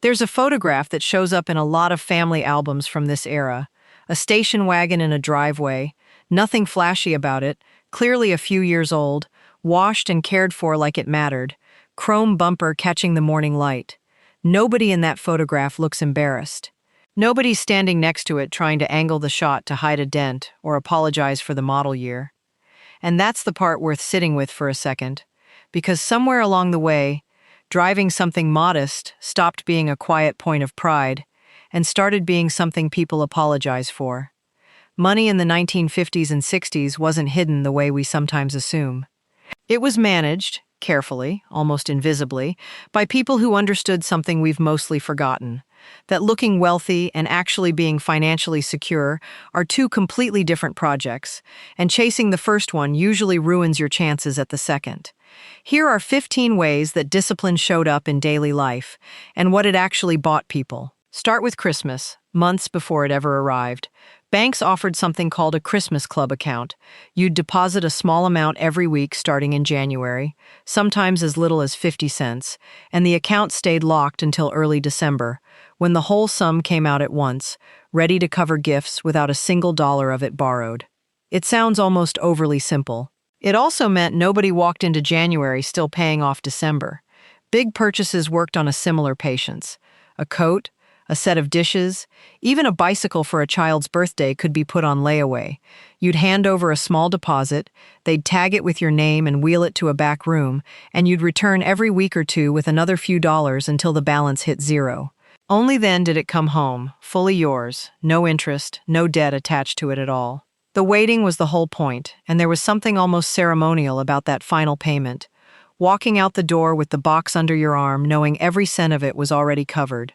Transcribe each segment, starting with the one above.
There's a photograph that shows up in a lot of family albums from this era. A station wagon in a driveway, nothing flashy about it, clearly a few years old, washed and cared for like it mattered, chrome bumper catching the morning light. Nobody in that photograph looks embarrassed. Nobody's standing next to it trying to angle the shot to hide a dent or apologize for the model year. And that's the part worth sitting with for a second, because somewhere along the way, driving something modest stopped being a quiet point of pride and started being something people apologize for. Money in the 1950s and 60s wasn't hidden the way we sometimes assume. It was managed, carefully, almost invisibly, by people who understood something we've mostly forgotten, that looking wealthy and actually being financially secure are two completely different projects, and chasing the first one usually ruins your chances at the second. Here are 15 ways that discipline showed up in daily life, and what it actually bought people. Start with Christmas, months before it ever arrived. Banks offered something called a Christmas Club account. You'd deposit a small amount every week starting in January, sometimes as little as 50 cents, and the account stayed locked until early December, when the whole sum came out at once, ready to cover gifts without a single dollar of it borrowed. It sounds almost overly simple. It also meant nobody walked into January still paying off December. Big purchases worked on a similar patience. A coat, a set of dishes, even a bicycle for a child's birthday could be put on layaway. You'd hand over a small deposit, they'd tag it with your name and wheel it to a back room, and you'd return every week or two with another few dollars until the balance hit zero. Only then did it come home, fully yours, no interest, no debt attached to it at all. The waiting was the whole point, and there was something almost ceremonial about that final payment. Walking out the door with the box under your arm, knowing every cent of it was already covered.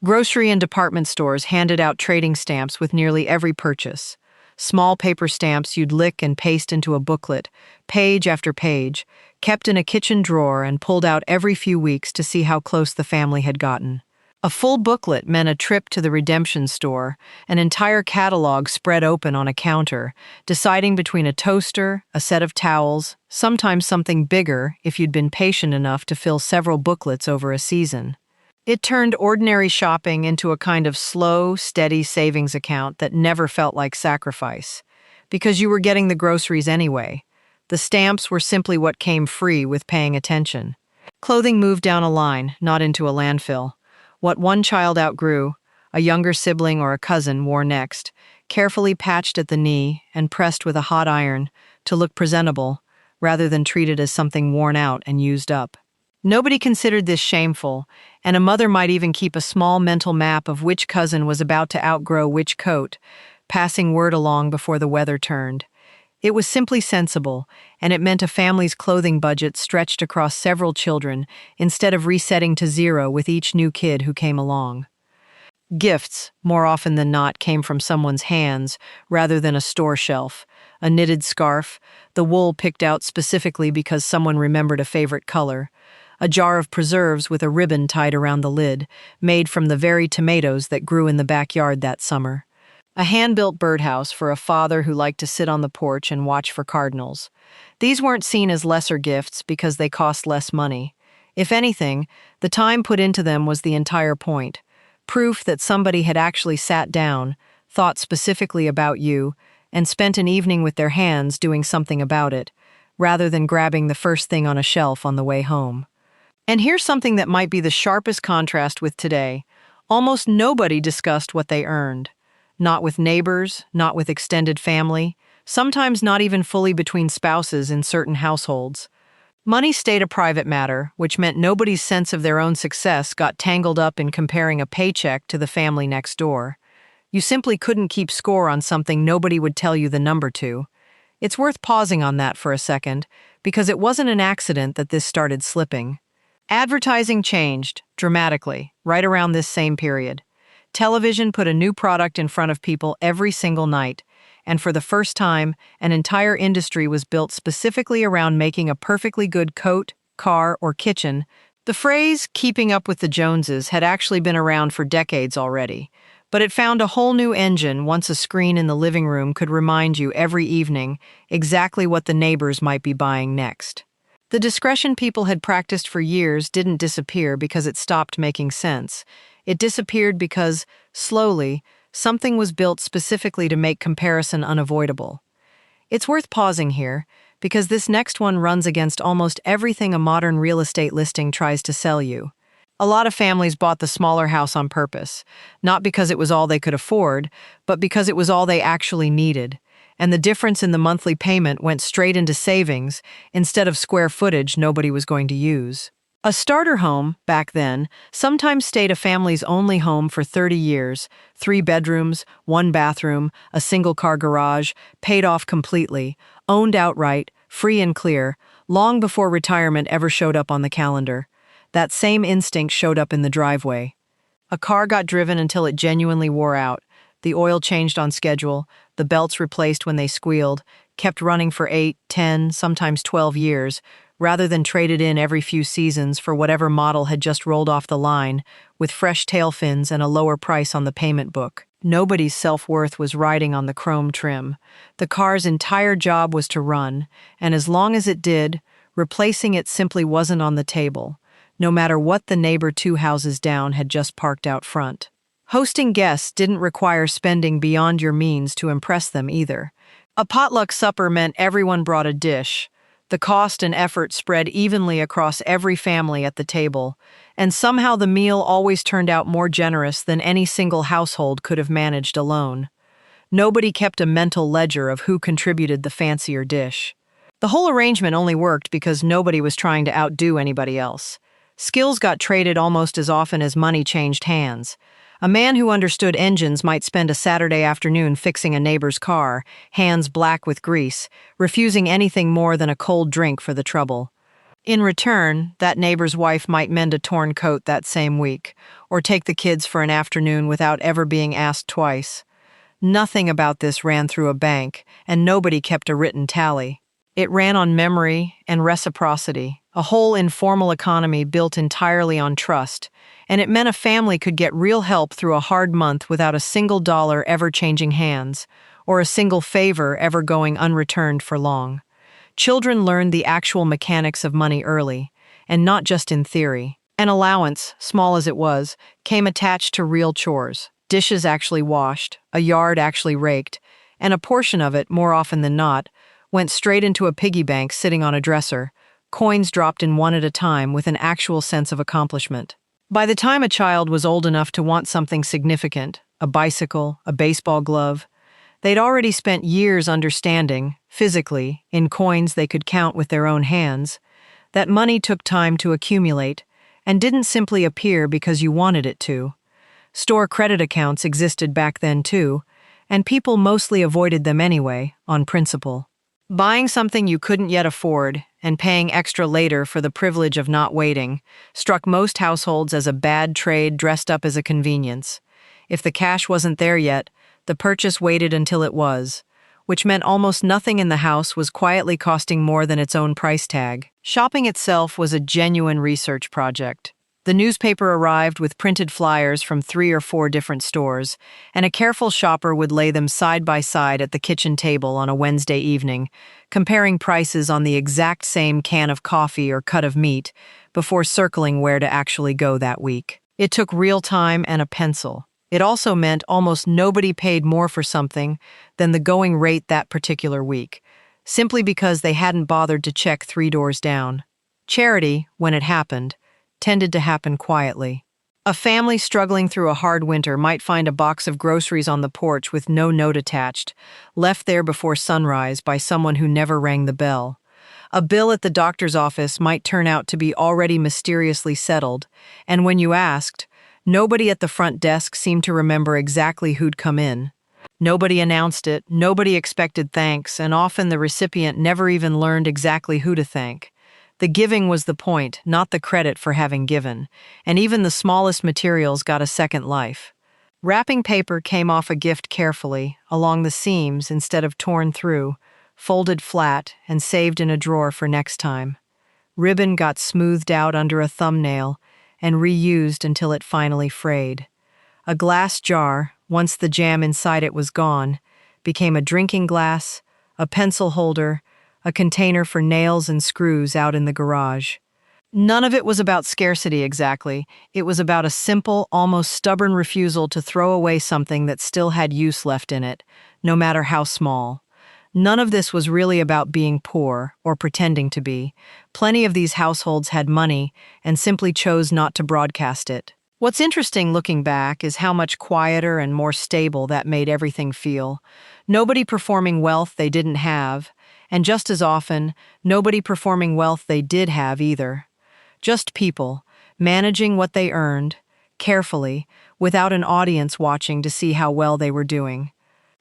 Grocery and department stores handed out trading stamps with nearly every purchase. Small paper stamps you'd lick and paste into a booklet, page after page, kept in a kitchen drawer and pulled out every few weeks to see how close the family had gotten. A full booklet meant a trip to the redemption store, an entire catalog spread open on a counter, deciding between a toaster, a set of towels, sometimes something bigger if you'd been patient enough to fill several booklets over a season. It turned ordinary shopping into a kind of slow, steady savings account that never felt like sacrifice, because you were getting the groceries anyway. The stamps were simply what came free with paying attention. Clothing moved down a line, not into a landfill. What one child outgrew, a younger sibling or a cousin wore next, carefully patched at the knee and pressed with a hot iron to look presentable, rather than treated as something worn out and used up. Nobody considered this shameful, and a mother might even keep a small mental map of which cousin was about to outgrow which coat, passing word along before the weather turned. It was simply sensible, and it meant a family's clothing budget stretched across several children instead of resetting to zero with each new kid who came along. Gifts, more often than not, came from someone's hands rather than a store shelf. A knitted scarf, the wool picked out specifically because someone remembered a favorite color. A jar of preserves with a ribbon tied around the lid, made from the very tomatoes that grew in the backyard that summer. A hand-built birdhouse for a father who liked to sit on the porch and watch for cardinals. These weren't seen as lesser gifts because they cost less money. If anything, the time put into them was the entire point. Proof that somebody had actually sat down, thought specifically about you, and spent an evening with their hands doing something about it, rather than grabbing the first thing on a shelf on the way home. And here's something that might be the sharpest contrast with today. Almost nobody discussed what they earned. Not with neighbors, not with extended family, sometimes not even fully between spouses in certain households. Money stayed a private matter, which meant nobody's sense of their own success got tangled up in comparing a paycheck to the family next door. You simply couldn't keep score on something nobody would tell you the number to. It's worth pausing on that for a second, because it wasn't an accident that this started slipping. Advertising changed, dramatically, right around this same period. Television put a new product in front of people every single night, and for the first time, an entire industry was built specifically around making a perfectly good coat, car, or kitchen. The phrase, keeping up with the Joneses, had actually been around for decades already, but it found a whole new engine once a screen in the living room could remind you every evening exactly what the neighbors might be buying next. The discretion people had practiced for years didn't disappear because it stopped making sense. It disappeared because, slowly, something was built specifically to make comparison unavoidable. It's worth pausing here, because this next one runs against almost everything a modern real estate listing tries to sell you. A lot of families bought the smaller house on purpose, not because it was all they could afford, but because it was all they actually needed. And the difference in the monthly payment went straight into savings instead of square footage nobody was going to use. A starter home, back then, sometimes stayed a family's only home for 30 years, 3 bedrooms, 1 bathroom, a single-car garage, paid off completely, owned outright, free and clear, long before retirement ever showed up on the calendar. That same instinct showed up in the driveway. A car got driven until it genuinely wore out. The oil changed on schedule, the belts replaced when they squealed, kept running for 8, 10, sometimes 12 years, rather than traded in every few seasons for whatever model had just rolled off the line, with fresh tail fins and a lower price on the payment book. Nobody's self-worth was riding on the chrome trim. The car's entire job was to run, and as long as it did, replacing it simply wasn't on the table, no matter what the neighbor 2 houses down had just parked out front. Hosting guests didn't require spending beyond your means to impress them either. A potluck supper meant everyone brought a dish. The cost and effort spread evenly across every family at the table, and somehow the meal always turned out more generous than any single household could have managed alone. Nobody kept a mental ledger of who contributed the fancier dish. The whole arrangement only worked because nobody was trying to outdo anybody else. Skills got traded almost as often as money changed hands. A man who understood engines might spend a Saturday afternoon fixing a neighbor's car, hands black with grease, refusing anything more than a cold drink for the trouble. In return, that neighbor's wife might mend a torn coat that same week, or take the kids for an afternoon without ever being asked twice. Nothing about this ran through a bank, and nobody kept a written tally. It ran on memory and reciprocity, a whole informal economy built entirely on trust, and it meant a family could get real help through a hard month without a single dollar ever changing hands, or a single favor ever going unreturned for long. Children learned the actual mechanics of money early, and not just in theory. An allowance, small as it was, came attached to real chores, dishes actually washed, a yard actually raked, and a portion of it, more often than not, went straight into a piggy bank sitting on a dresser, coins dropped in one at a time with an actual sense of accomplishment. By the time a child was old enough to want something significant, a bicycle, a baseball glove, they'd already spent years understanding, physically, in coins they could count with their own hands, that money took time to accumulate and didn't simply appear because you wanted it to. Store credit accounts existed back then too, and people mostly avoided them anyway, on principle. Buying something you couldn't yet afford and paying extra later for the privilege of not waiting struck most households as a bad trade dressed up as a convenience. If the cash wasn't there yet, the purchase waited until it was, which meant almost nothing in the house was quietly costing more than its own price tag. Shopping itself was a genuine research project. The newspaper arrived with printed flyers from 3 or 4 different stores, and a careful shopper would lay them side by side at the kitchen table on a Wednesday evening, comparing prices on the exact same can of coffee or cut of meat before circling where to actually go that week. It took real time and a pencil. It also meant almost nobody paid more for something than the going rate that particular week, simply because they hadn't bothered to check 3 doors down. Charity, when it happened, tended to happen quietly. A family struggling through a hard winter might find a box of groceries on the porch with no note attached, left there before sunrise by someone who never rang the bell. A bill at the doctor's office might turn out to be already mysteriously settled, and when you asked, nobody at the front desk seemed to remember exactly who'd come in. Nobody announced it, nobody expected thanks, and often the recipient never even learned exactly who to thank. The giving was the point, not the credit for having given, and even the smallest materials got a second life. Wrapping paper came off a gift carefully, along the seams instead of torn through, folded flat and saved in a drawer for next time. Ribbon got smoothed out under a thumbnail and reused until it finally frayed. A glass jar, once the jam inside it was gone, became a drinking glass, a pencil holder, a container for nails and screws out in the garage. None of it was about scarcity exactly. It was about a simple, almost stubborn refusal to throw away something that still had use left in it, no matter how small. None of this was really about being poor or pretending to be. Plenty of these households had money and simply chose not to broadcast it. What's interesting looking back is how much quieter and more stable that made everything feel. Nobody performing wealth they didn't have, and just as often, nobody performing wealth they did have either. Just people, managing what they earned, carefully, without an audience watching to see how well they were doing.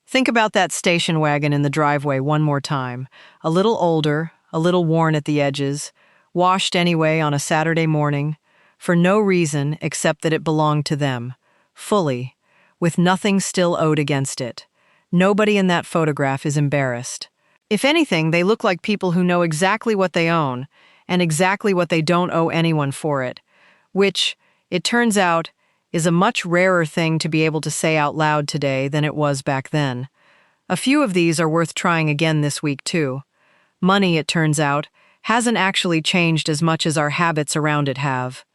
Think about that station wagon in the driveway one more time. A little older, a little worn at the edges, washed anyway on a Saturday morning, for no reason except that it belonged to them, fully, with nothing still owed against it. Nobody in that photograph is embarrassed. If anything, they look like people who know exactly what they own and exactly what they don't owe anyone for it, which, it turns out, is a much rarer thing to be able to say out loud today than it was back then. A few of these are worth trying again this week, too. Money, it turns out, hasn't actually changed as much as our habits around it have.